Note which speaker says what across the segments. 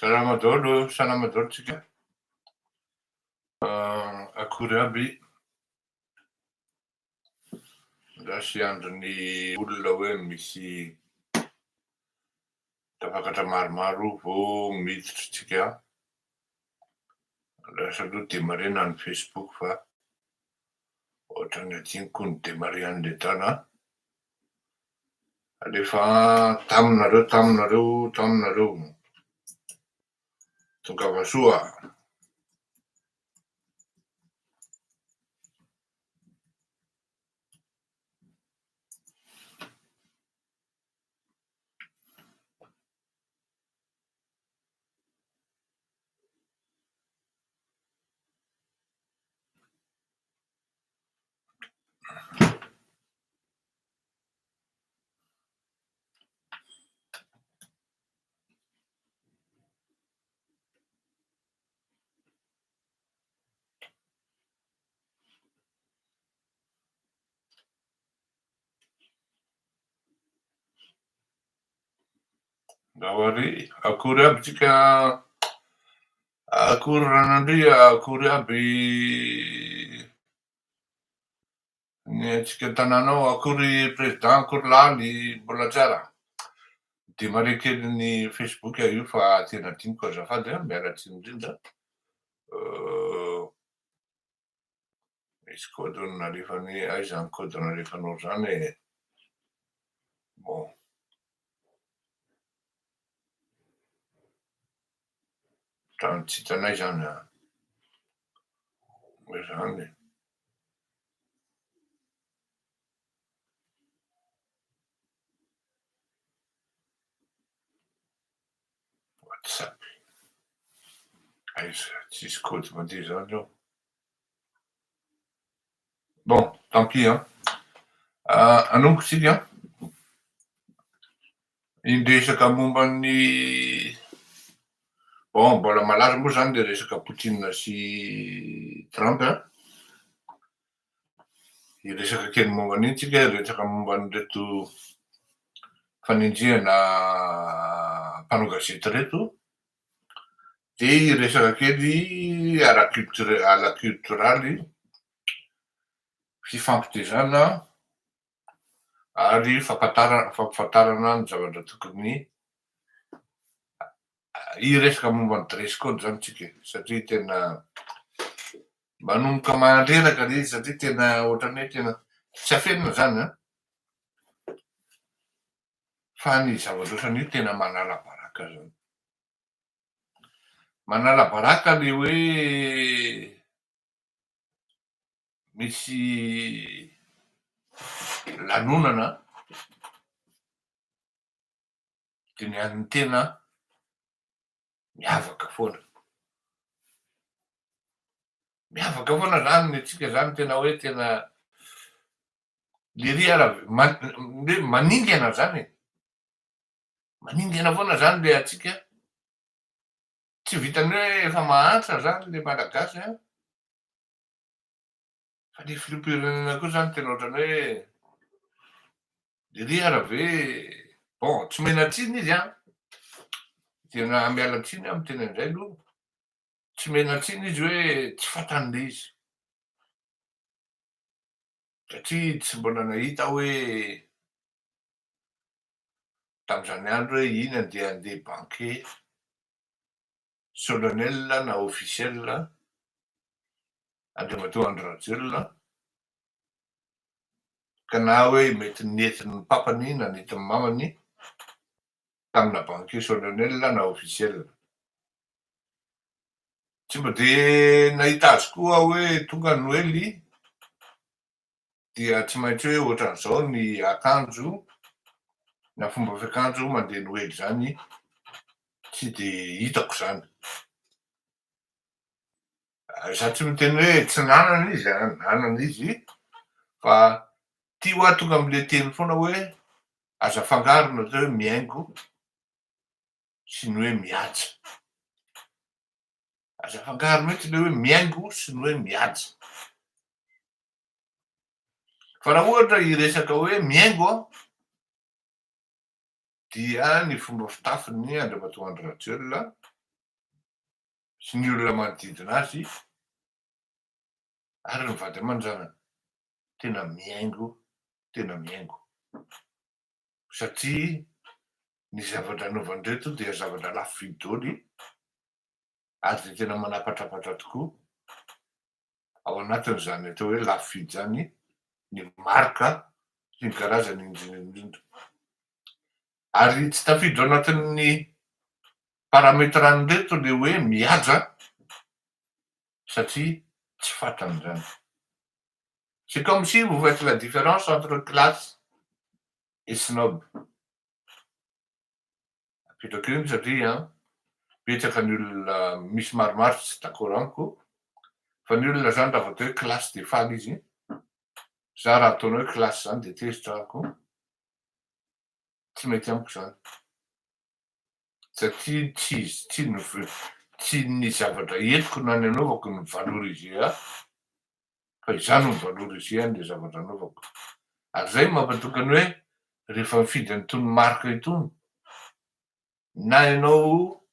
Speaker 1: Salama daholo tsika. Akory aby zasy andron'ny olona hoe misy tafakatra maromaro vao miditra tsika. Lasa aloha demarena ny Facebook fa ohatrany adiniko ny demare an'le tana. Alefa taminareo tongava soa. Dahary akory aby tsika, akory ranandria, akory aby ny antsika tanànao, akory président, akory laly, mbola tsara. Demare kely ny Facebook io fa tena adiniko azafady miala tsiny indrindra. Misy code nalefany aiza ny code nalefanao zany e. Bon. Trano tsy hitanay zany a. Hoe zany. WhatsApp. Aiza, tsisy code mandeha zany ao. Bon, tant pis hein. Anomboko tsika. Indresaka momban'ny bon mbola malaza moa zany le resaka Poutine sy Trump a. Iresaka kely momba an'iny tsika, resaka momba an'ireto fanindriana mpanao gazety reto. De iresaka kely ara-culturaly, fifampitezana ary fampafantarana ny zavatra tokony iresaka momba ny dress code zany tsika satria tena manomboka mandreraka le izy satria tena ohatrany hoe tena tsy afenina zany a. Fa ny zavatra ohatran'io tena manala baraka zany. Manala baraka le hoe misy lanonana de ny an'ny tena miavaka foana. Miavaka foana zany ny antsika zany tena hoe tena lery ara maningana zany e. Maningana foana zany le atsika. Tsy vitany hoe efa mahantra zany le malagasy a. Fa ny filoham-pirenena koa zany tena ohatrany hoe lery ara ve bon tsy mena tsiny izy a. Tena miala tsiny amy teny an'izay aloha. Tsy mena tsiny izy hoe tsy fantan'le izy. Satria tsy mbola nahita hoe tam'izany andro hoe iny andeha banquet solennel na officiel andriamatoa Andry Rajoelina ka na hoe mety nentin'ny papany na nentin'ny mamany tamina banquet solennel na officiel. Tsy mbo de nahita azy koa hoe tonga Noely dia tsy maintsy hoe ohatran'izao ny akanjo na fomba fiakanjo mandeha Noely zany tsy de hitako zany. Za tsy miteny hoe tsy nanana izy a, nanana izy fa tia ho ahy tonga am'le teny foana hoe aza afangarona zao hoe mihaingo sy ny hoe mihaja. Aza afangaro mihitsy le hoe mihaingo sy ny hoe mihaja. Fa raha ohatra hiresaka hoe mihaingo dia ny fomba fitafin'ny andriamatoa Andry Rajoelina sy ny olona manodidina azy ary ny vady aman-janany tena miaingo satria ny zavatra anaovany reto dia zavatra lafo vidy daholo ary de tena manapatrapatra tokoa ao anatin'izany atao hoe lafo vidy zany ny marika sy ny karazany indrindraindrindra ary tsy tafiditra ao anatin'ny parametrany reto le hoe mihaja satria tsy fantan'izany. C'est comme si vous faites la différence entre classe et snob. Apetrako eny satria betsaka ny olona misy maromaro tsy d'accord amiko fa ny olona zany raha vao atao hoe classe de faly izy za raha ataonao hoe classe zany de tezitrahako tsy mety amiko zany satria tsy ny zavatra entiko na ny anaovako no valoriser fa izany no valoriser le zavatra anaovako ary zay mampatokany hoe rehefa mifidy an'itony marika itony na ianao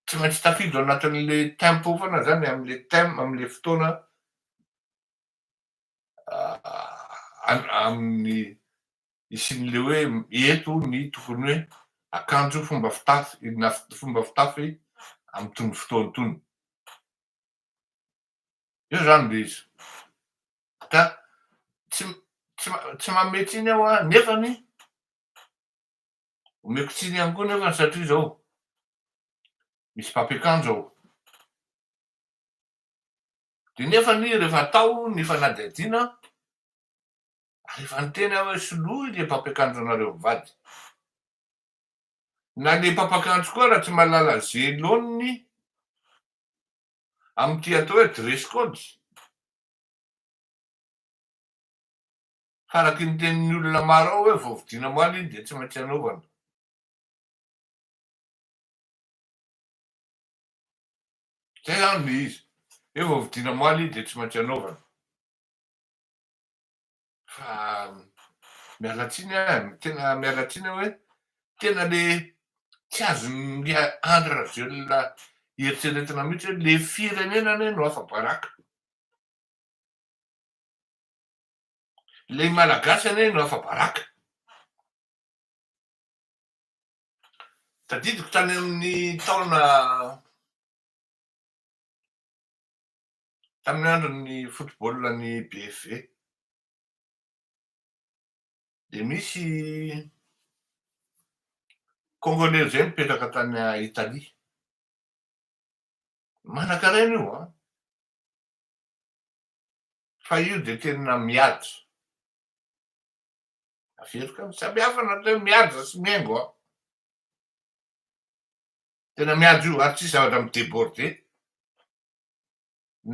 Speaker 1: tsy maintsy tafiditra ao anatin'le tempo foana zany am'le thème am'le fotoana amin'ny isin'le hoe eto ny tokony hoe akanjo fomba fitafy am'tony fotoana tony io zany le izy ka tsy mametsy iny aho nefany omeko tsiny ihany koa nefany satria zao misy mpampiakanjo aho de nefany rehefa atao ny fanadihadiana rehefa niteny aho hoe soloy le mpampiakanjo anareo mivady na le mpampiakanjo koa raha tsy mahalala zelony am'ty atao hoe dress code faraky ny tenin'ny olona maro ao hoe vao vidiana moaly iny de tsy maintsy anaovana zay zany le izy hoe vao vidiana moaly iny de tsy maintsy anaovana fa mialatsiny tena mialatsiny hoe tena le tsy azony Andry Rajoelina eritreretina mihitsy hoe le firenenany no afa-baraka le malagasy anie no afa-baraka tadidiko tany amin'ny taona tamin'ny andron'ny football ny BFV de misy congolais zay mipetraka tany Italia manan-karena io fa io de tena mihaja averiko samy hafa natao mihaja sy miaingo tena mihaja io ary tsisy zavatra midéborde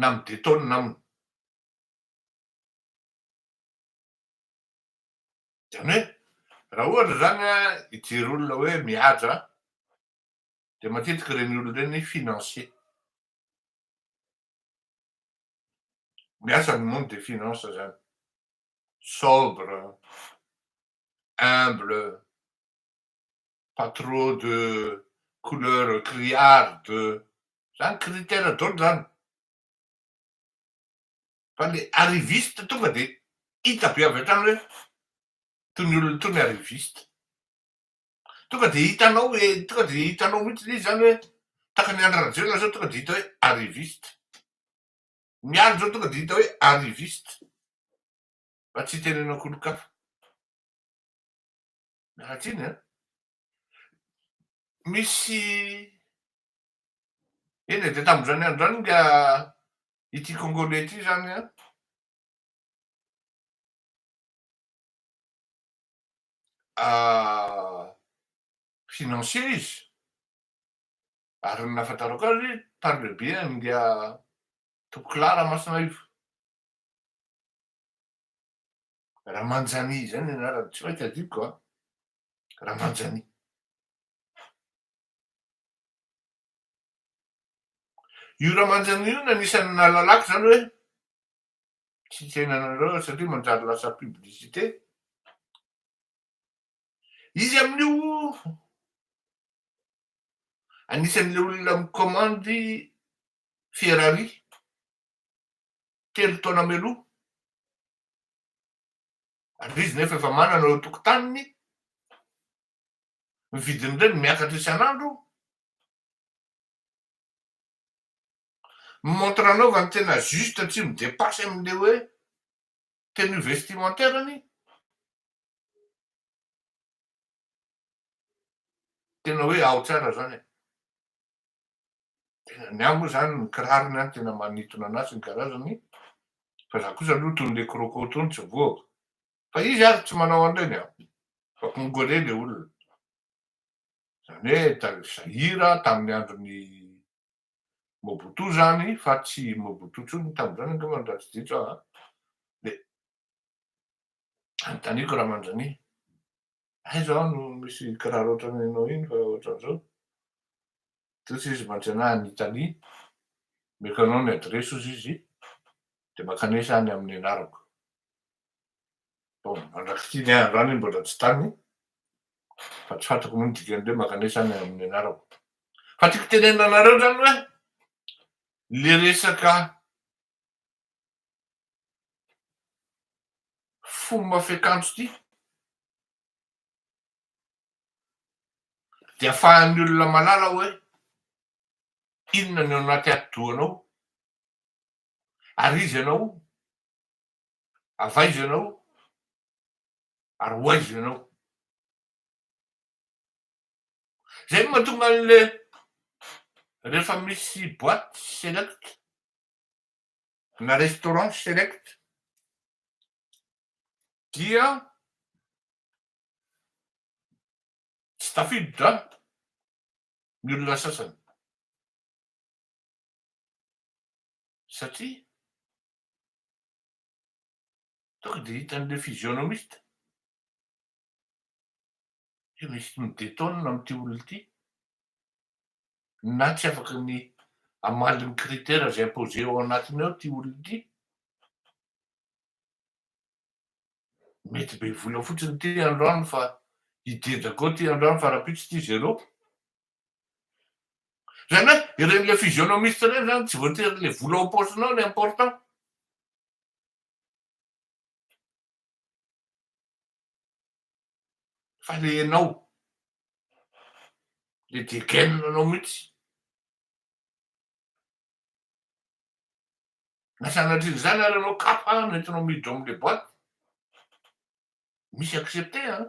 Speaker 1: na midétonne aminy zany hoe raha ohatra zany hijery olona hoe mihaja de matetiky reny olona reny financier miasa ny monde des finances zany sobre humble pas trop de couleur criarde zany critère daholo zany fa le arriviste tonga de hita be avy hatrany hoe tony olona tony arriviste tonga de hitanao mihitsy le izy zany hoe taka ny Andry Rajoelina zao tonga de hita hoe arriviste mialy zao tonga de hita hoe arriviste fa tsy tenenao kolokafa mialatsiny misy eny de tamin'izany andro zany nga ity congolais ty zany financier izy ary ny nahafantarako azy parle bien nga Tokolahy Ramasina Ivo Ramanjany zany anarany tsy maintsy adiko Ramanjany io Ramanjany io nanisany nalalako zany hoe tsy tsenanareo satria manjary lasa publicité izy amin'io anisan'le olona mikomandy Ferrari 3 taona mialoha, ary izy nefa efa manana eo tokotaniny, ny vidiny ireny miakatra isan'andro. Montre anaovany tena juste tsy midepasy amin'le hoe tenue vestimentaireny, tena hoe ao tsara zany e. Tena ny ahy moa zany ny kirarony any tena manintona anazy ny karazany, fa za kosa aloha toy le croco tony tsy voako. Fa izy ary tsy manao an'ireny a, fa congolais le olona. Zany hoe sahira tamin'ny andron'ny Mobutu zany, fa tsy Mobutu intsony tamin'izany angamba raha tsy diso aho a. De anontaniko Ramanjany, aiza no misy kiraro ohatran'ny anao iny fa ohatran'izao? Tosa izy mantsy any Italia, meko anao ny adresy ozy izy, de makanesa any amin'ny anarako. Bon, mandrakity ny ahy androany mbola tsy tany, fa tsy fantako moa ny dikan'ireo makanesa any amin'ny anarako. Fa tiako tenenina anareo zany hoe le resaka fomba fiakanjo ity de ahafahan'ny olona malala hoe inona ny ao anaty ati-dohanao, ary izy ianao, avaiza ianao, ary hoaiza ianao. Zay no mahatonga an'le rehefa misy boîte select na restaurant select dia tsy tafiditra ny olona sasany, satria tonga de hitan'le physionomiste hoe misy midétonne am'ty olona ity, na tsy afaky ny hamaly ny critère zay imposé ao anatiny ao ty olona ity. Mety be vola fotsiny ty androany fa hidedako ao ty androany fa rapitso ty zéro. Zany hoe iren'le physionomiste reny zany tsy voatery le vola ao am-paosinao le important, fa le anao, le degainenanao mihitsy. Na sanatria zany ary anao kapa nentinao miditra am'le boîte, misy accepté a.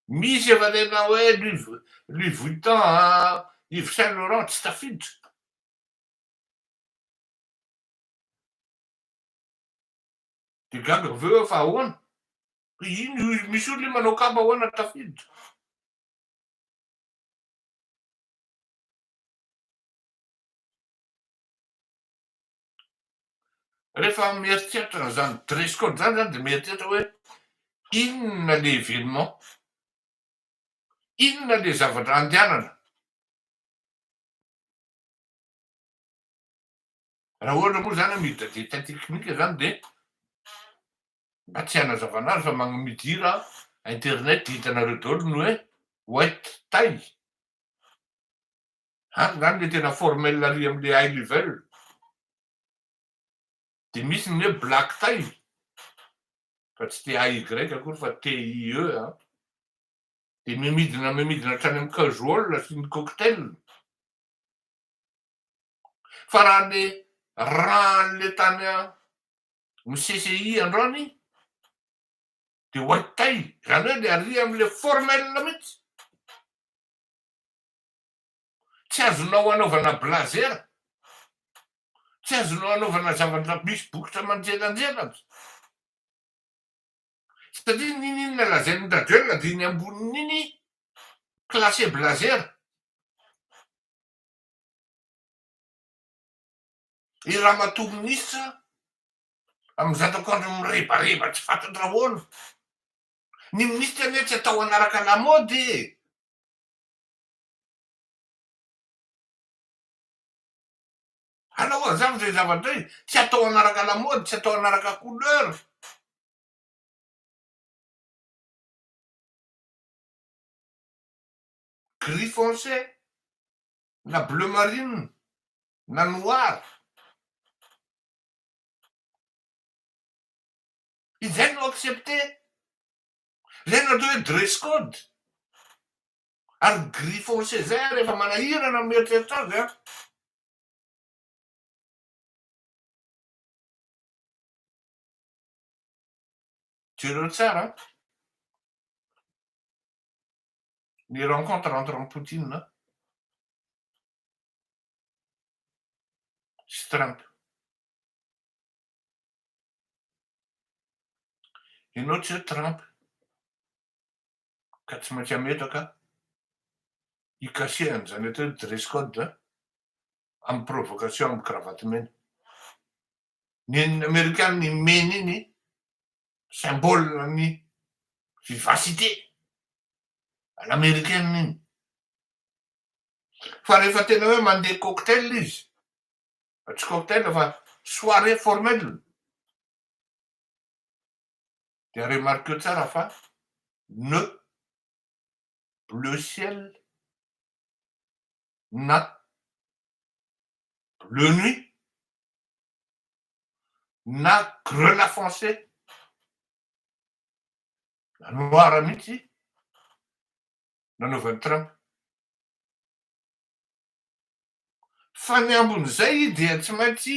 Speaker 1: Misy efa tena hoe Louis Vuitton a, Yves Saint Laurent tsy tafiditra. De gaga avy eo fa ahoana? Ino misy olona manao kapa ahoana tafiditra? Rehefa mieritreritra zany dress code zany zany de mieritreritra hoe inona le événement, inona le zavatra andehanana. Raha ohatra moa zany miditra d'état technique zany de mba tsy hanazava anazy fa midira internet hitanareo daholo ny hoe white tie. Any zany le tena formel ary am'le high level. De misy ny hoe black tie, fa tsy TAY akory fa TIE a. De mimidina hatrany amin'ny casual sy ny cocktail. Fa raha le ran'le tany ny CCI androany de white tie, zany hoe le ary am'le formel mihitsy. Tsy azonao anaovana blazer, tsy azonao anaovana zavatra misy bokotra manjelanjelatra, satria ninona lazain'ny radio de iny ambonin'iny classé blazer. I ramatoa minisitra am'zatako andro mirebareba tsy fantatra ahoana. Ny minisitra anie tsy atao anaraka lamody e. Anao azafy zay zavatra zay, tsy atao anaraka lamody, tsy atao anaraka couleur. gris foncé na bleu marine na noir izay no accepté zay no atao hoe dress code ary gris foncé zay rehefa manahirana mieritreritra azy a jereo tsara ny rencontre entre Poutine sy Trump. Ianao tsy hoe Trump ka tsy maintsy ametraka ikasehany zany atao hoe dress code amin'ny provocation amin'ny cravaty mena. Ny amerikana ny mena iny symbole ny vivacité l'américaine iny. Fa rehefa tena hoe mandeha cocktail izy, tsy cocktail fa soirée formelle dia remarqueo tsara fa ne bleu ciel na bleu nuit na grenat foncé na noir mihitsy nanaovan'ny Trump. Fa ny ambon'izay dia tsy maintsy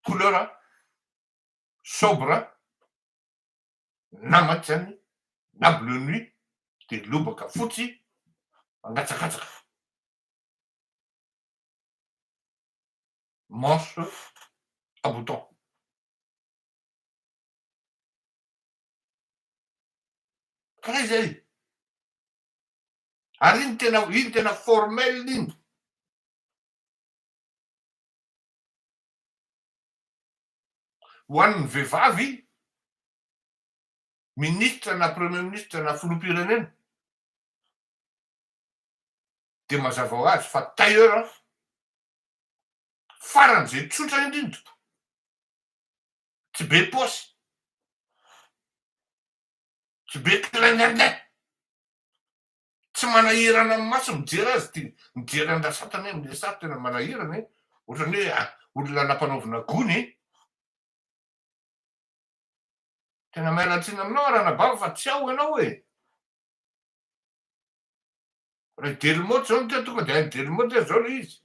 Speaker 1: couleur sobre na mainty zany na bleu nuit de lobaka fotsy mangatsakatsaka manche à bouton. Karaha izay ary iny tena formel iny. Ho an'ny vehivavy ministra na premier ministre na filoham-pirenena de mazava ho azy fa tailleur faran'izay tsotra indrindra tsy be paosy tsy be clingingin tsy manahirana amin'ny maso mijery azy mijery andrasatany amin'ny sary tena manahirana ohatrany hoe olona nampanaovina gony tena mialatsiny aminao ranabavy fa tsy ao ianao e. Raha Delmotte zao no tonga de hainy Delmotte zao le izy.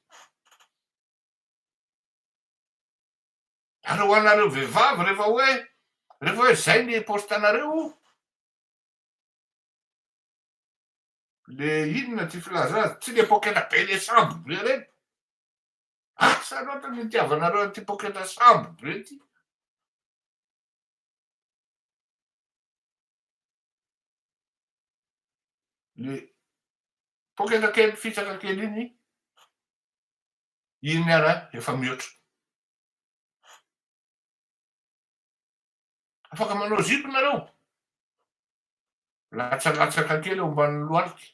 Speaker 1: Ary ho anareo vehivavy rehefa hoe zay ny postanareo le inona ty filaza azy tsy le poketa be le sambo be reny asa loatra ny itiavanareo ty poketa sambo be ty. Le poketa kely fisaka kely iny ara efa mihoatra. Afaka manao zipo nareo latsalatsaka kely eo ambanin'ny lohalika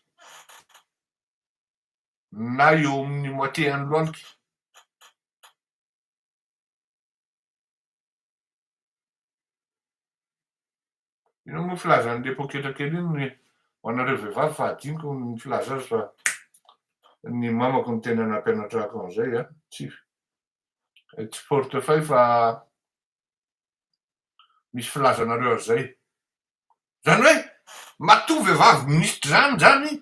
Speaker 1: na eo amin'ny moitié-n'ny lohalika. Ino moa filaza an'le poketa kely iny ho anareo vehivavy fa adiniko ny filaza azy fa ny mamako ny tena nampianatrako an'izay tsy portefeuille fa misy filazanareo an'izay. Zany hoe matoa vehivavy ministra zany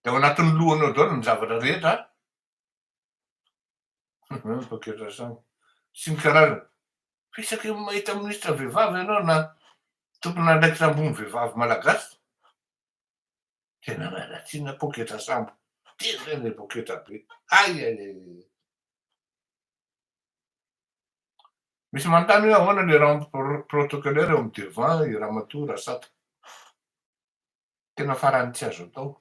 Speaker 1: de ao anatin'ny lohanao daholo ny zavatra rehetra poketa sambo sy ny karazany. Fisaka mahita ministra vehivavy ianao na tompona andraikitra ambony vehivavy malagasy tena mialatsiny poketa sambo tena le poketa be ay. Misy manontany hoe ahoana le rang protocolaire eo amin'ny devant i ramatoa Rasata. Tena farany tsy azo atao.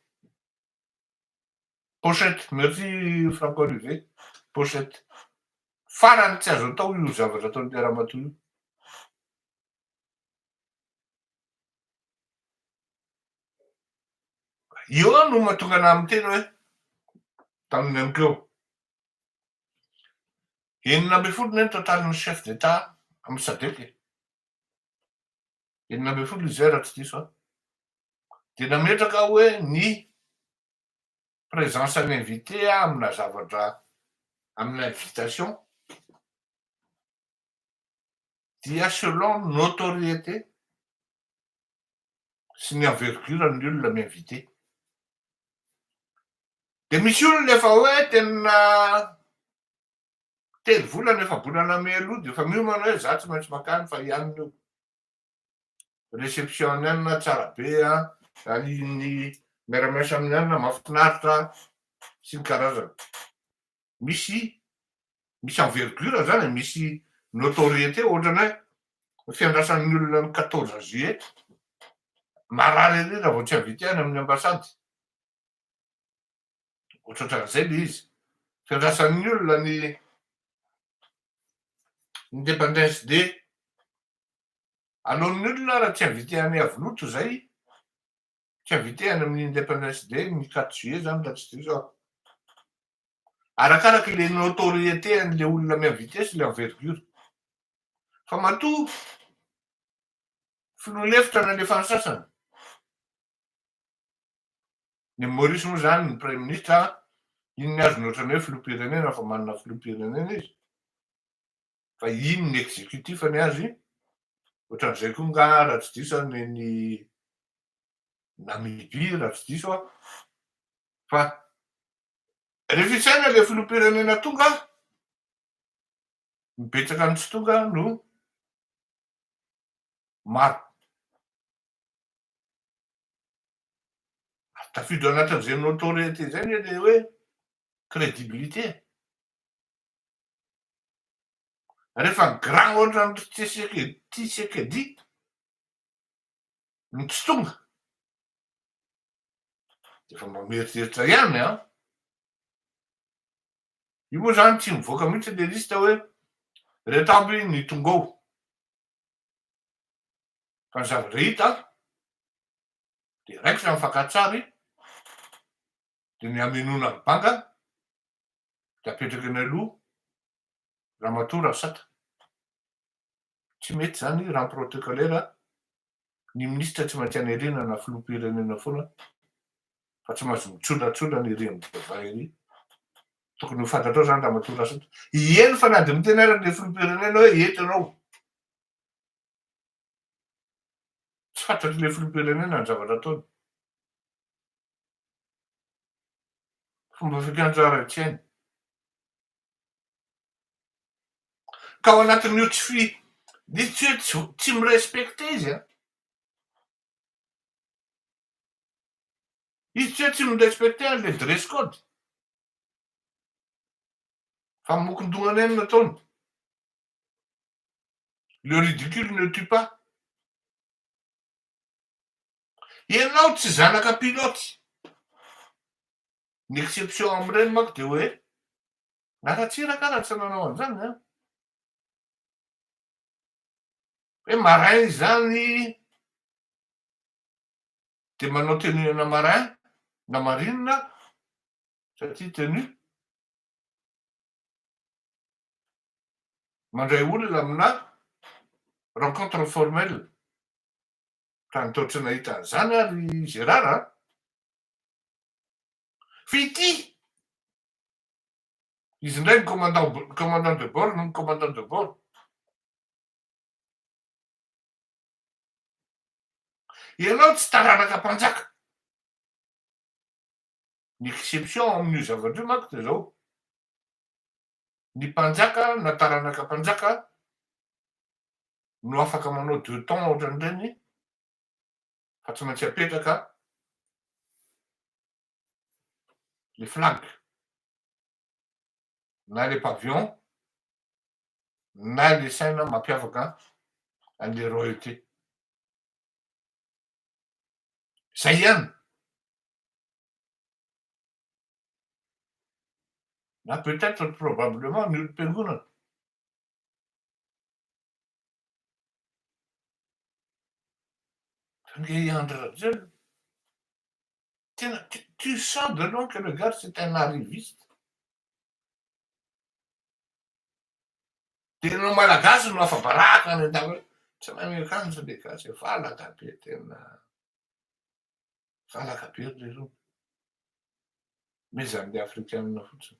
Speaker 1: Pochette, merci Franco Olivier. Pochette. Farany tsy azo atao io zavatra ataon'le ramatoa io. Io no mahatonga anahy miteny hoe tamin'ny anikeo 9 ny totalin'ny chef d'état amin'ny Sadeky 9 izy raha tsy diso de nametraka hoe ny présence any invité amina zavatra amina invitation dia selon notoriété sy ny envergure-ny olona miinvité. De misy olona efa hoe tena telo volana efa bolana ame aloha de efa miomana hoe za tsy maintsy makany fa ianona io. Réception ny anina tsara be a, ny miara-miasa amin'ny anina mahafinaritra sy ny karazany. Misy envergure zany e, misy notoriété ohatrany hoe fiandrasan'ny olona ny 14 juillet marary ery raha vao tsy invité any amin'ny ambasady. Ohatrohatran'izay le izy. Fiandrasan'ny olona ny independance day. Alohan'ny olona raha tsy invité any avy loto zay, tsy invité any amin'ny independance day ny 4 juillet zany raha tsy diso aho. Arakaraky le notoriété an'le olona miinvité sy le envergure. Fa matoa filoa-lefitra nalefa ny sasany. Ny Maurice moa zany ny premier ministre iny ny azony ohatrany hoe filoham-pirenena fa manana filoham-pirenena izy. Fa iny ny exécutifany azy, ohatran'izay koa nga raha tsy diso ny Namibia raha tsy diso aho. Fa rehefa isaina le filoham-pirenena tonga, mibetsaka ny tsy tonga no maro. Tafido anatin'izay notoriété zay le hoe crédibilité. Rehefa grand ohatrany Tshisekedi no tsy tonga efa mba mieritreritra ihany a. Io moa zany tsy mivoaka mihitsy le lista hoe reto aby ny tongao. Fa ny zava-drehita de raikitra amin'ny fakantsary de ny haminona ny banga de apetraky ny aloha Ramatoa Rasata. Tsy mety zany raha protocolaire ny ministra tsy maintsy hanerena na filoham-pirenena foana fa tsy maintsy mitsolatsona ny rem-bava ery. Tokony ho fantatrao zany Ramatoa Rasata. Eny fa na de miteny arany le filoham-pirenena hoe eto ianao. Tsy fantatry le filoham-pirenena ny zavatra ataony. Fomba fikianja ara-tsainy. Ka ao anatin'io tsy mirespekte izy a. Izy tsy hoe tsy mirespekte an'le dress code. Fa mokon-dognany ihany nataony. Le ridicule ne tue pas. Ianao tsy zanaka piloty. Ny exception amin'ireny manko de hoe naratsiraka raha tsy nanao an'izany a. Hoe marin zany de manao tenue ana marin na marine satria tenue mandray olona amina rencontre formelle. Ka nitao tsy nahita an'izany ary Gérard a. Fity izy indray ny commandant de bord no commandant de bord. Ianao tsy taranaka mpanjaka. Ny exception amin'io zavatra io manko de zao. Ny mpanjaka na taranaka mpanjaka no afaka manao 2 temps ohatran'ireny fa tsy maintsy apetraka le flag na le pavillon na le saina mampiavaka an'le royauté. Zay ihany. Na peut-être probablement ny olom-piangonana. Ange André Rajoelina. Tena tu sens de loin que le gars c'est un arriviste. Tena malagasy no afa-baraka ny andao hoe tsy mahay miakanjo le gasy valaka be tena valaka be ry leroa. Misy amin'ny afrikanina fotsiny.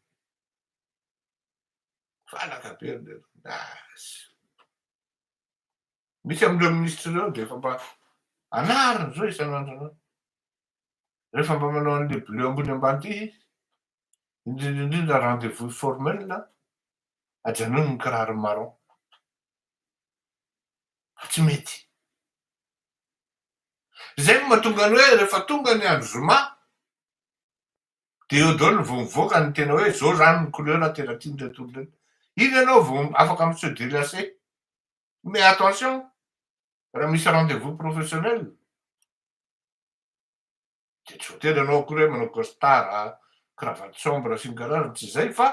Speaker 1: Falaka be le misy amindreo ministra reo de efa mba anariny zao isan'andro anao. Rehefa mba manao an'le bleu ambony ambany ty izy, indrindra indrindra rendez-vous formel ajanony ny kiraro marron. Fa tsy mety. Zay no mahatonga ny hoe rehefa tonga ny andro zoma, de eo daholo vao mivoaka ny tena hoe zao zany ny couleur tena tian'ireto olona reto. Iny ianao vao afaka mi se délacer. Mais attention, raha misy rendez-vous professionnel, de tsy voatery ianao akory hoe manao costard, cravatte sombre sy ny karazany, tsy zay fa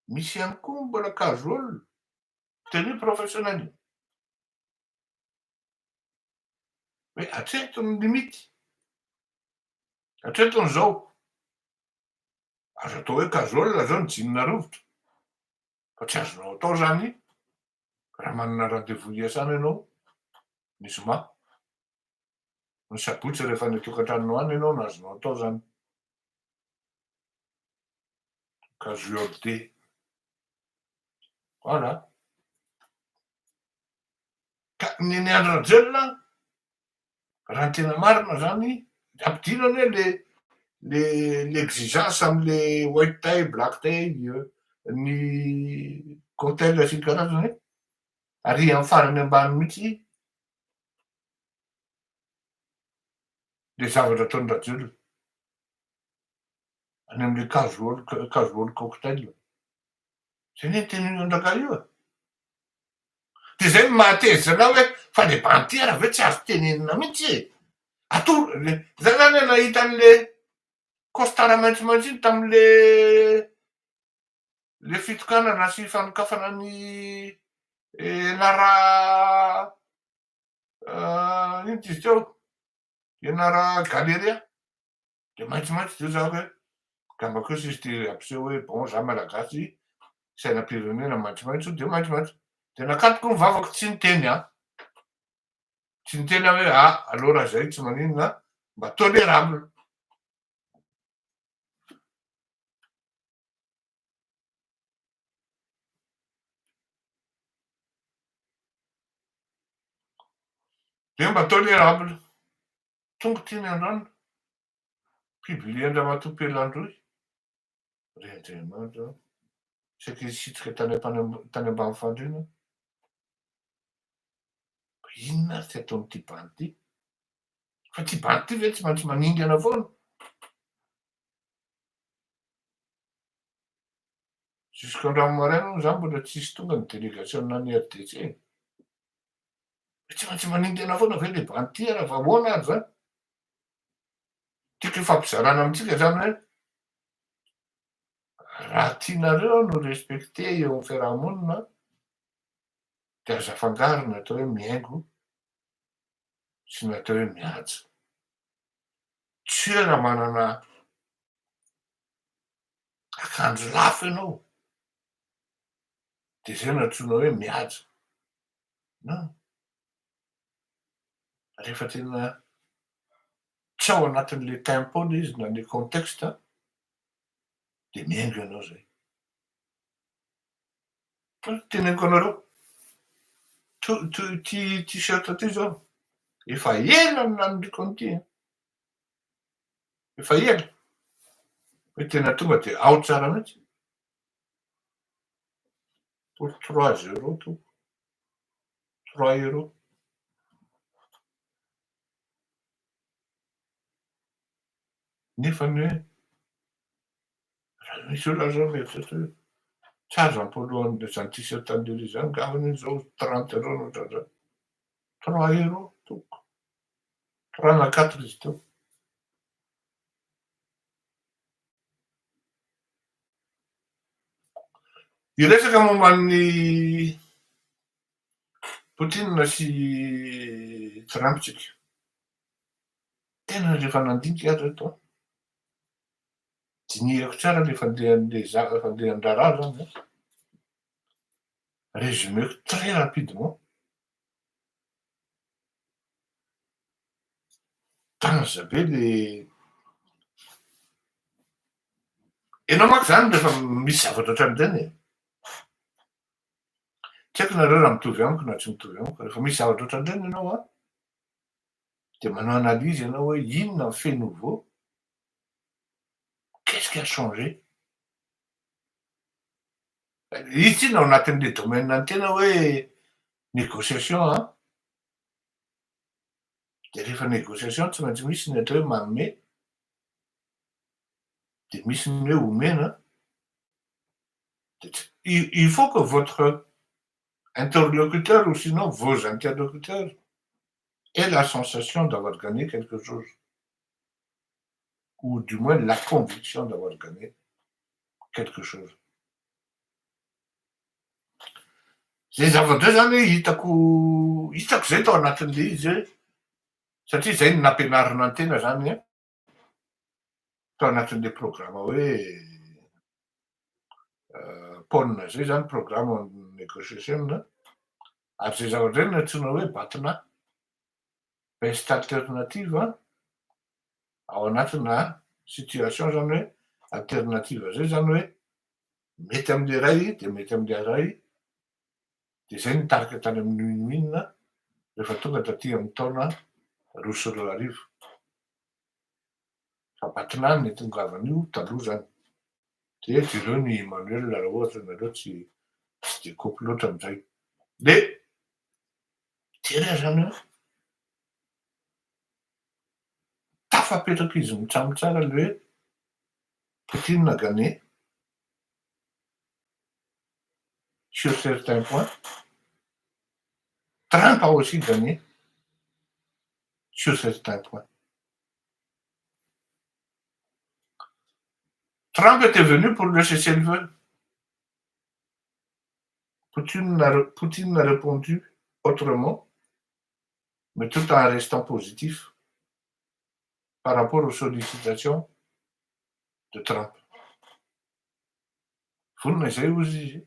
Speaker 1: misy ihany koa mbola casual, tenue professionnelle. Hoe hatreto ny limity, hatreton'izao. Azo atao hoe casual zao ny jean rovitra, fa tsy azonao atao zany raha manana rendez-vous iasana ianao ny zoma. Ny sabotsy rehefa any an-tokantranonao any ianao no azonao atao zany. Casualité. Voilà. Ka ny andro ajelona, raha ny tena marina zany, ampidinany hoe l'exigence am'le white tie, black tie, ny cocktail sy ny karazany, ary amin'ny farany ambany mihitsy le zavatra ataon'ny rajolo any am'le casual cocktail. Zay ne tenue andrakay io. De zay no mahatezitra anao hoe fa le bantiera ve tsy azo tenenina mihitsy e. Zay zany nahita an'le costard maitsomaitso iny tam'le fitokanana sy fanokafana ny Enara ino ty izy teo, Enara Galeria, de maitsomaitso zao zaka hoe angambako hoe sisy ty ampiseho hoe bon za malagasy, sainam-pirenena maitsomaitso de maitsomaitso. De nakatoko ny vavako tsy niteny tsy niteny aho hoe aleo raha zay tsy maninona, mba tolérable. De mba tolérable. Tonga ty ny androany, publie Andriamatoa Pelandroy, Andriamanitra isaky isitrika tany ambany fandriana. Inona ary ty ataon'ity bandy ty? Fa ty bandy ty ve tsy maintsy maningana foana? Jusqu'androany maraina moa zany mbola tsisy tonga ny délégation ny RDC. Tsy maintsy maningana foana ve le bandy ty raha fa ahoana ary zany? Tiako ifampizarana amintsika zany hoe raha tianareo no respecté eo amin'ny fiarahamonina, de aza afangaro ny atao hoe mihaingo sy ny atao hoe mihaja. Tsy hoe raha manana akanjo lafo ianao de zay no antsoina hoe mihaja. Non. Rehefa tena tsy ao anatin'le tempo le izy na le contexte de mihaingo ianao zay. Fa teneniko anareo, ty t-shirt ty zao efa ela ny nanoriko an'ity, efa ela hoe tena tonga de ao tsara mihitsy. Pour 3 € to 3 €. Nefany hoe raha misy olona zao mieritreritra hoe tsy azo ampoloan'le zany t-shirt an'le zany angambany iny zao 30 € no ohatran'izany. 3 € toko. 3 na 4 izy teo. Hiresaka momba ny Poutine sy Trump tsika. Tena rehefa nandinika azy reto dinihako tsara le fandehany raharaha zany résumeko très rapidement. Tanja be le Ianao manko zany rehefa misy zavatra ohatran'ireny e. Tsy haiko nareo raha mitovy amiko na tsy mitovy amiko. Rehefa misy zavatra ohatran'ireny ianao a, de manao analyse ianao hoe inona ny fait nouveau, qu'est-ce qui a changé? Izy tsi na ao anatin'le domaine ny tena hoe négociation a. De rehefa négociation tsy maintsy misy ny atao hoe manome, de misy ny hoe omena. Il faut que votre interlocuteur ou sinon vos interlocuteurs aient la sensation d'avoir gagné quelque chose. Ou du moins la conviction d'avoir gagné quelque chose. Zay zavatra zany hoe hitako zay tao anatin'le izy hoe satria zay no nampianarina an-tena zany a tao anatin'le programa hoe PON zay zany programme négociation ary zay zavatra zay no antsoina hoe BATNA, best alternative ao anatina situation zany hoe alternative zay zany hoe mety am'le ray de mety am'le ray, de zay nitarika tany amin'ny inona rehefa tonga taty amin'ny taona 2020. Fa BATNA no nitongavan'io taloha zany. De jereo ny Emmanuel raha ohatra nareo tsy de kaopy loatra am'zay. De jereo zany hoe tafapetraka izy mitsamo tsara le hoe Poutine a gagné sur certains points, Trump a aussi gagné sur certains points. Trump était venu pour le cessez-le-feu. Poutine a répondu autrement, mais tout en restant positif par rapport aux sollicitations de Trump. Vonona izay ozy izy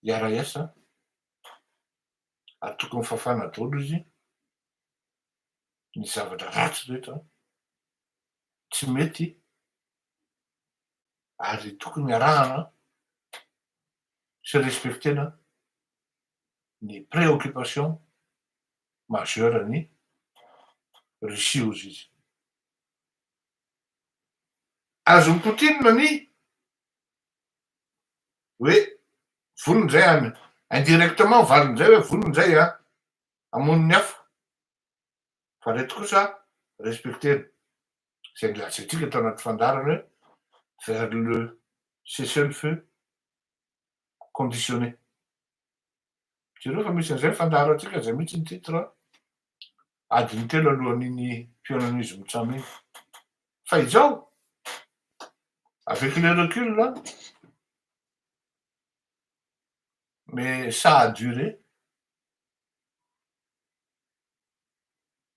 Speaker 1: hiara iasa ary tokony fafana daholo izy ny zavatra ratsy rehetra tsy mety ary tokony arahana sy respectena ny préoccupation majeure ny Russie ozy izy. Azon'ny Poutine ny hoe vonona zay any indirectement valin'izay hoe vonona zay a hamono ny hafa fa reto kosa respectena zay nilatsatsika tao anaty fandarana hoe vers le cessez-le-feu conditionné. Jereo fa misy an'izay fandaro atsika zay mihitsy ny titre adiny telo alohan'iny fiaonan'izy mitsamo iny. Fa izao avec le recul là, mais ça a duré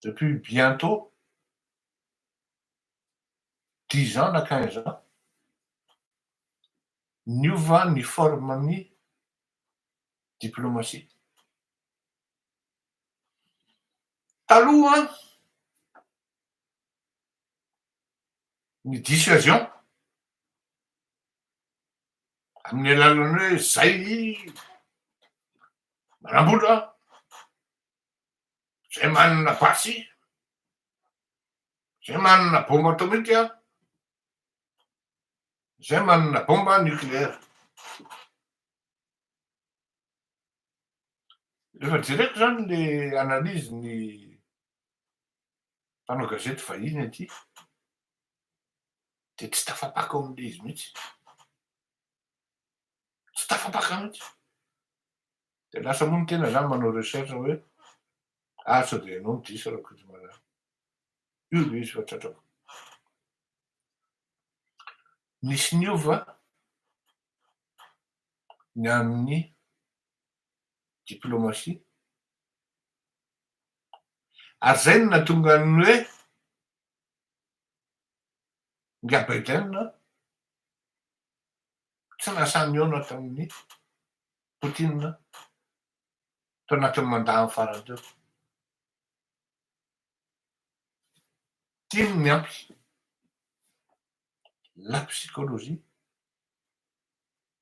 Speaker 1: depuis bientôt 10 ans na 15 ans. Niova ny forme-ny diplomatie. Taloha ny dissuasion amin'ny alalany hoe zay manambola, zay manana basy, zay manana bombe atomika, zay manana bombe nucléaire. Rehefa jereko zany le analyse ny mpanao gazety vahiny aty de tsy tafapaka ao am'le izy mihitsy. Tsy tafapaka mihitsy. De lasa moa ny tena zany manao recherche hoe sao de ianao no diso raha koa mana io le izy fa tratrako. Nisy niova ny amin'ny diplomatie ary zay no nahatonga ny hoe nga Biden tsy nasany niona tamin'ny Poutine tao anatin'ny mandahany farany teo. Tiany ny ampy la psychologie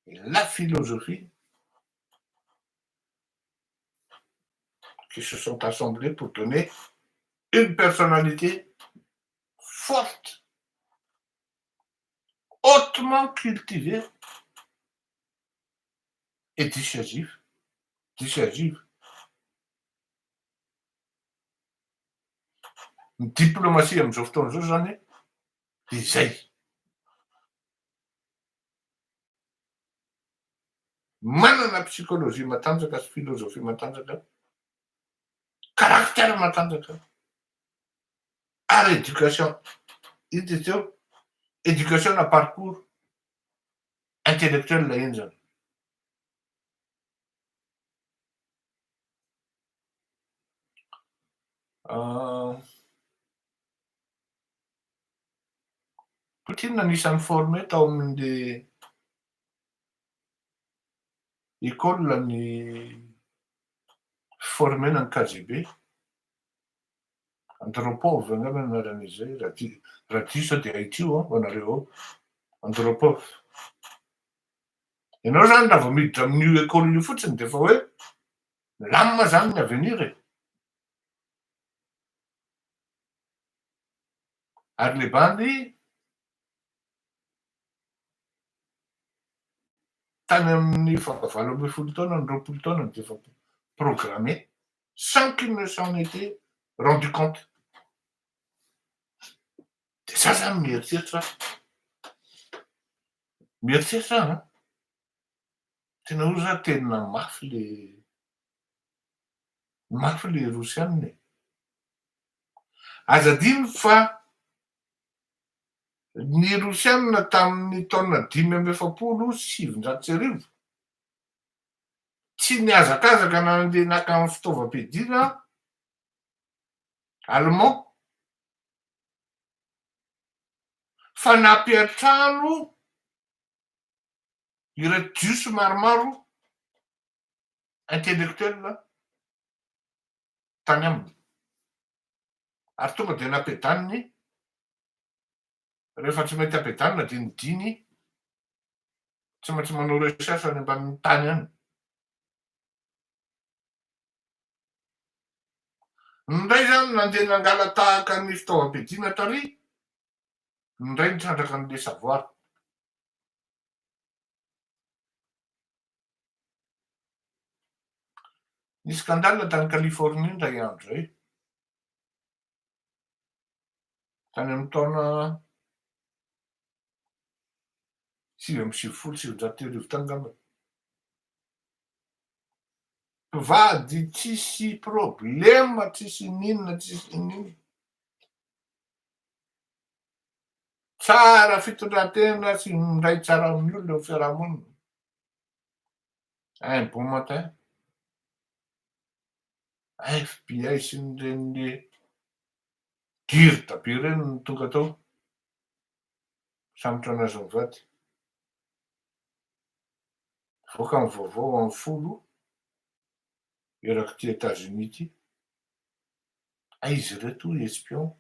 Speaker 1: et la philosophie qui se sont assemblés pour donner une personnalité forte, hautement cultivée et dissuasive. Diplomatie amin'izao fotoana zao zany de zay. Manana psychologie matanjaka sy philosophie matanjaka, caractère matanjaka, ary éducation, hita izy eo, éducation na parcours intellectuel iny zany. Putin anisan'ny formé tao amin'le école ny formena ny KGB, Andropov angamba anaran'izy zay, raha diso de haitsio ho anareo ao, Andropov. Ianao zany raha vao miditra amin'io école io fotsiny de fa hoe milamina zany ny avenir e. Ary le bandy tany amin'ny 18 taona ny 20 taona de efa programmé sans qu'il ne s'en était rendu compte. De za zany mieritreritra tena hoe za tena mafy le rosianina e. Aza adino fa ny rosianina tamin'ny taona 5,7 tsy niazakazaka nandeha naka amin'ny fitaovam-piadina allemand fa nampiantrano ireto jiosy maromaro intellectuel tany aminy, ary tonga de nampiadaniny rehefa tsy mety ampiadanina de nidiny tsy maintsy manao recherche any ambanin'ny tany any. Ndray zany nandeha nangala tahaka ny fitaovam-piadina tary, ndray nitrandraka an'le savoir. Ny scandale tany Californie ndray andro zay, tany amin'ny taona 1970 tangamba. Mpivady tsisy problema, tsisy ninona, tsara fitondratena sy mindray tsara amin'ny olona eo fiarahamonina. Un bon matin, FBI sy nireny girta be reny ny tonga tao samotra anazy mivady. Voaka ny vaovao amin'ny folo eraky ty États-Unis ty, izy reto espion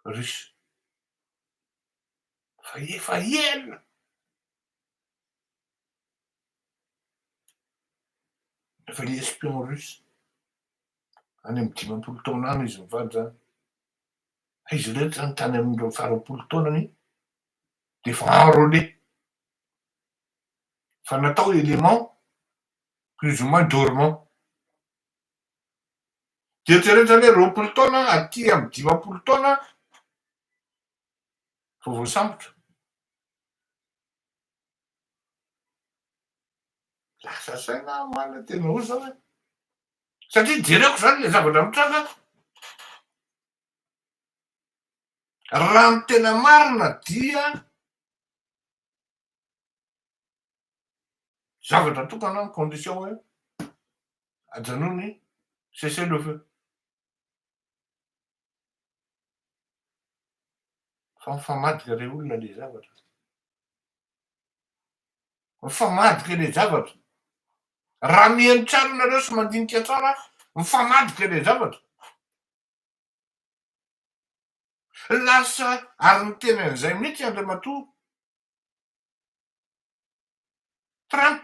Speaker 1: russe. Fa efa ela efa espion russe any amin'ny 50 taona any izy mivady zany. Izy reto zany tany amin'ireo 20 taonany de fa enrôlé, fa natao élément plus ou moins dormant. De eritreretra hoe 20 taona aty amin'ny 50 taona vao voasambotra. Lasa saina marina tena ozy zao e, satria jereko zany le zavatra mitranga, raha ny tena marina dia zavatra tokana ny condition hoe ajanony cessez le feu. Fa mifamadika le olona le zavatra, mifamadika le zavatra. Raha mihaino tsara nareo sy mandinika tsara, mifamadika le zavatra. Lasa ary ny teny an'izay mihitsy Andriamatoa Trump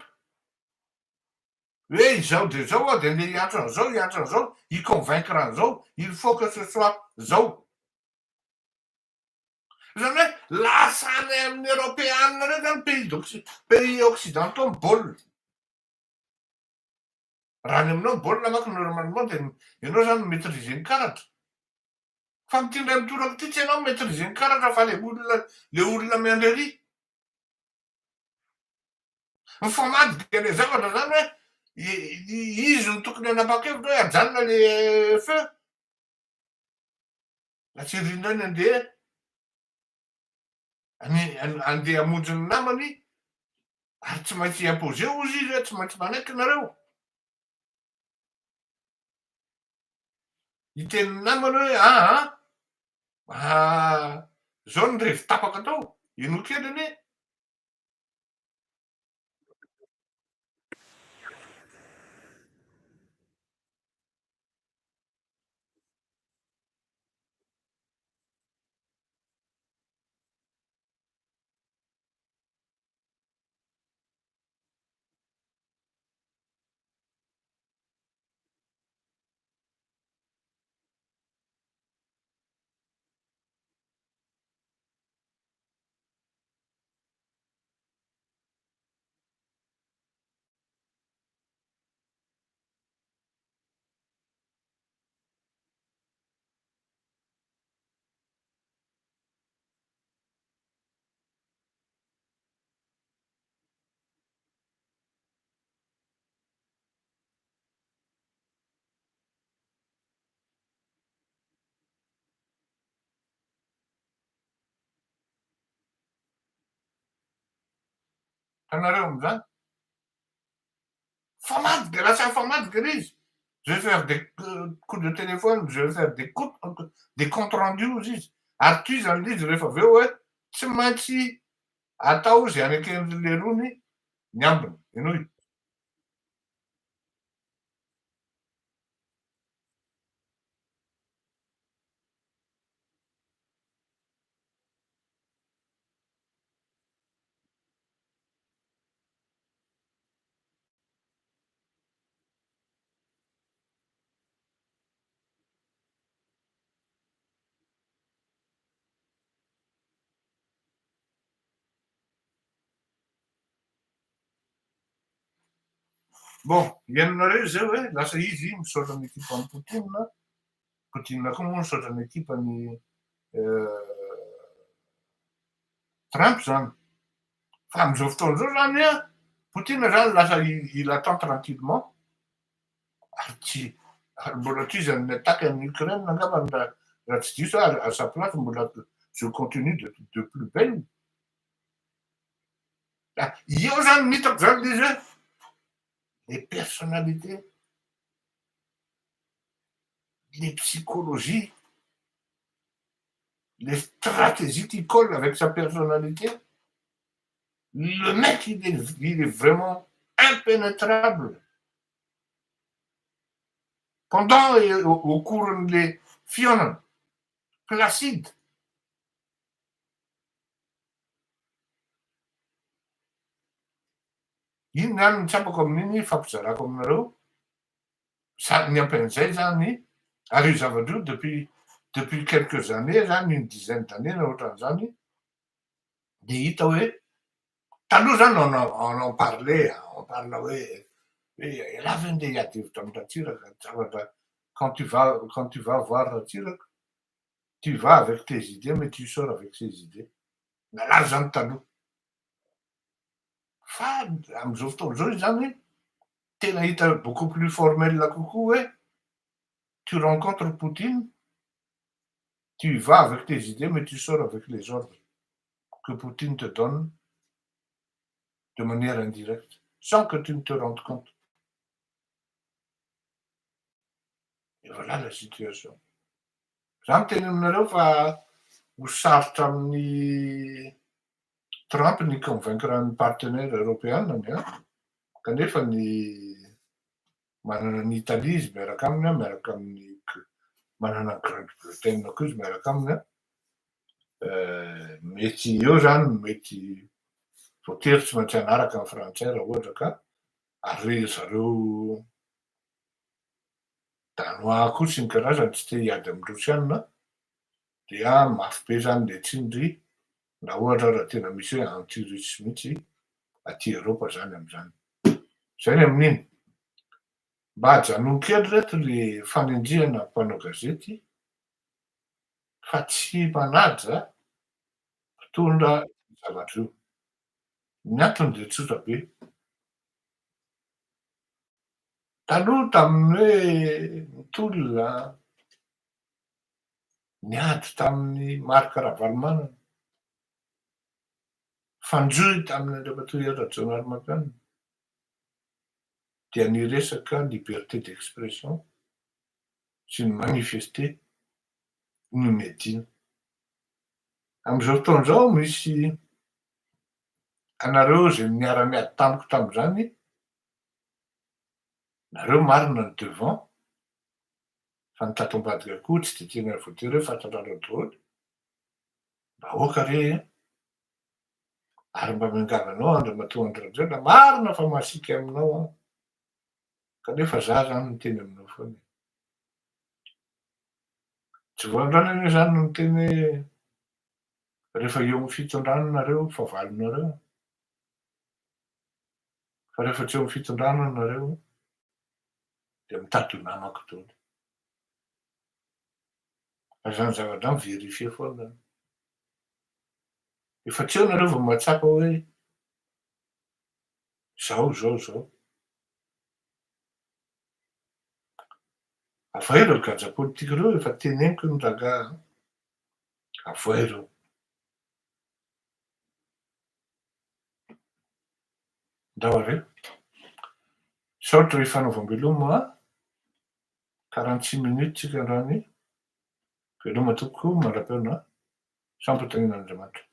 Speaker 1: hoe izao de zao de andeha hiantso an'izao, hiconvaincre an'izao, il faut que ce soit zao. Zany hoe lasa any amin'ny européenne reo zany pays occidentaux mibaolina. Raha ny aminao mibaolina manko normalement de ianao zany maîtriser ny karatra. Fa mitindray mitoraka ty tsy ianao maîtriser ny karatra fa le olona miandry ery. Mifamadiky le zavatra zany hoe izy no tokony hanapa-kevitra hoe ajanona le feu. La tsy rindra ny andeha andeha hamonjy ny namany ary tsy maintsy imposé ozy izy hoe tsy maintsy manaiky nareo. Hiteniny namany hoe zao ny revy tapaka tao, ino kely anie. Tanareo am'zany famadiky lasa famadiky ry izy. Je vais faire des coups de téléphone, je vais faire des comptes rendus izy. Ary toy zany l'izy rehefa avy eo hoe tsy maintsy atao zay anaken'le rony ny ambiny. Inoy? Bon, ianonareo zay hoe lasa izy misaotra ny ekipan'ny Poutine koa moa misaotra ny ekipan'ny Trump zany. Fa am'izao fotoana zao zany Poutine zany lasa il attend tranquillement ary tsy ary mbola tsy izy ny attaque amin'ny Ukraine angamba raha tsy diso à sa place mbola je continue de plus belle. Io zany mitako zany l'izy hoe les personnalités, les psychologies, les stratégies qui collent avec sa personnalité. Le mec, il est vraiment impénétrable. Pendant et au cours des Fiona, Placide. Iny zany tsapako amin'iny fampizarako aminareo ny ampen'izay zany ary io zavatra io depuis quelques années zany une dizaine d'années na ohatran'izany de hita hoe taloha zany on en parlait hoe ialava andeha hiady hevitra amin'ny Ratsiraka zavatra quand tu vas voir Ratsiraka tu vas avec tes idées mais tu sors avec ses idées. Nalaza zany taloha. Fa am'izao fotoana zao zany tena hita beaucoup plus formel kokoa hoe tu rencontres Poutine, tu vas avec tes idées mais tu sors avec les ordres que Poutine te donne de manière indirecte sans que tu ne te rendes compte. Et voilà la situation. Za miteny aminareo fa ho sarotra amin'ny Trump ny convaincre ny partenaire européenne kanefa ny manana ny Italie izy miaraka aminy miaraka amin'ny manana Grande-Bretagne koa izy miaraka aminy Mety eo zany mety voatery tsy maintsy hanaraka amin'ny frantsay raha ohatra ka ary zareo danois koa sy ny karazany tsy te hiady amin'ny rosiana dia mafy be zany le tsindry na ohatra raha tena misy hoe antirusse mihitsy aty Eropa zany amin'izany. Zay ny amin'iny. Mba hajanona kely reto le fanendrihana mpanao gazety fa tsy manaja mpitondra zavatra io. Ny antony dia tsotra be. Taloha tamin'ny hoe Nitolina, niady tamin'ny Marc Ravalomanana, fandroy tamin'ny andriamatoa Rajaonarivangana dia niresaka liberté d'expression sy ny manifester no miadina. Amin'izao fotoana izao misy anareo zay niara-miady tamiko tamin'izany, nareo marina ny devant fa ny tato ambadika koa tsy de tena voatery hoe fahatarana daholo. Mba ahoaka re ary mba miangavy anao andriamatoa Andry Rajoelina, marina fa masiaka aminao aho. Kanefa za zany miteny aminao foana. Tsy voalanjalana anie zany no miteny hoe rehefa eo amin'ny fitondrana nareo fa valonareo, fa rehefa tsy eo amin'ny fitondrana nareo dia mitady ho namako daholo. Fa zany zavatra miverifie foana zany. Efa tsy eo nareo vao mahatsapa hoe zao. Avy reo gadra politika reo efa teneniko ny rangahy. Avoay reo. Ndao areo. Saotra hifanaovam-beloma 46 minutes tsika androany. Veloma tokoa mandrapeona. Sampatanian'Andriamanitra.